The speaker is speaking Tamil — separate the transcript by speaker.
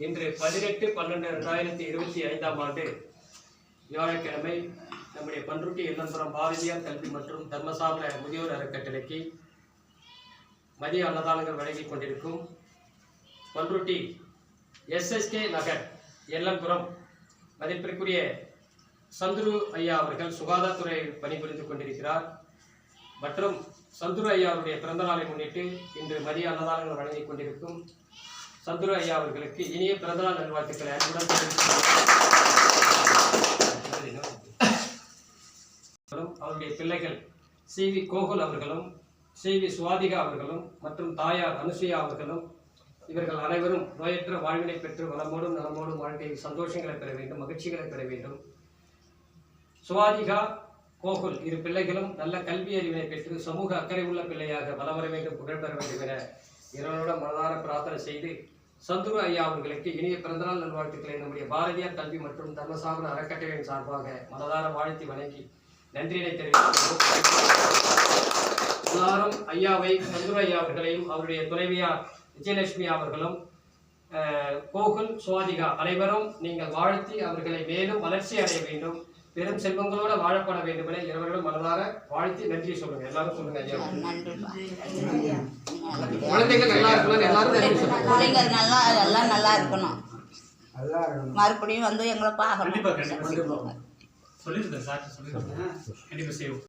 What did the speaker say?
Speaker 1: இன்று 18/12/2025 ஆண்டு வியாழக்கிழமை நம்முடைய பன்ருட்டி எல்லன்புரம் பாரதியார் கல்வி மற்றும் தர்மசால முதியோர் அறக்கட்டளைக்கு மதிய அன்னதானங்கள் வழங்கிக் கொண்டிருக்கும் பன்ருட்டி எஸ்எஸ்கே நகர் எல்லன்புரம் மதிப்பிற்குரிய சந்துரு ஐயா அவர்கள் சுகாதாரத்துறை பணிபுரிந்து கொண்டிருக்கிறார். மற்றும் சந்துரு ஐயா அவருடைய பிறந்த நாளை முன்னிட்டு இன்று மதிய அன்னதானங்கள் வழங்கிக் கொண்டிருக்கும் சந்துரு ஐயா அவர்களுக்கு இனிய பிறந்தநாள் நல்வாழ்த்துக்களை அன்புடன் அவருடைய பிள்ளைகள் சி.வி. கோகுல் அவர்களும் சி.வி. சுவாதிகா அவர்களும் மற்றும் தாயார் அனுசுயா அவர்களும் இவர்கள் அனைவரும் நோயற்ற வாழ்வினை பெற்று வளமோடும் நலமோடும் வாழ்க்கையில் சந்தோஷங்களை பெற வேண்டும், மகிழ்ச்சிகளை பெற வேண்டும். சுவாதிகா கோகுல் இரு பிள்ளைகளும் நல்ல கல்வி அறிவினை பெற்று சமூக அக்கறை உள்ள பிள்ளையாக வளம் வர வேண்டும், புகழ் பெற வேண்டும் என இறைவனுடன் மனதார பிரார்த்தனை செய்து சந்துரு ஐயா அவர்களுக்கு இனிய பிறந்தநாள் நல்வாழ்த்துக்களை நம்முடைய பாரதியார் கல்வி மற்றும் தர்மசால அறக்கட்டளையின் சார்பாக மனதார வாழ்த்தி வணங்கி நன்றியினை தெரிவிக்கிறோம். எல்லாரும் ஐயாவை சந்துரு ஐயா அவர்களையும் அவருடைய துணைவியார் விஜயலட்சுமி அவர்களும் கோகுல் சுவாதிகா அனைவரும் நீங்கள் வாழ்த்தி அவர்களை மேலும் வளர்ச்சி அடைய வேண்டும், பெரும் செல்வங்களோட வாழப்பட வேண்டும் என இவர்களும் மனதார வாழ்த்தி நன்றி சொல்லுங்க. எல்லாரும் சொல்லுங்க. ஐயா குழந்தைகள் நல்லா இருக்கணும், எல்லாரும்
Speaker 2: பிள்ளைங்கள் எல்லாம் நல்லா இருக்கணும், மறுபடியும் வந்து எங்களை பார்க்கணும்.
Speaker 1: சொல்லிருக்கேன் சார், சொல்லிருக்கேன். கண்டிப்பா செய்வோம்.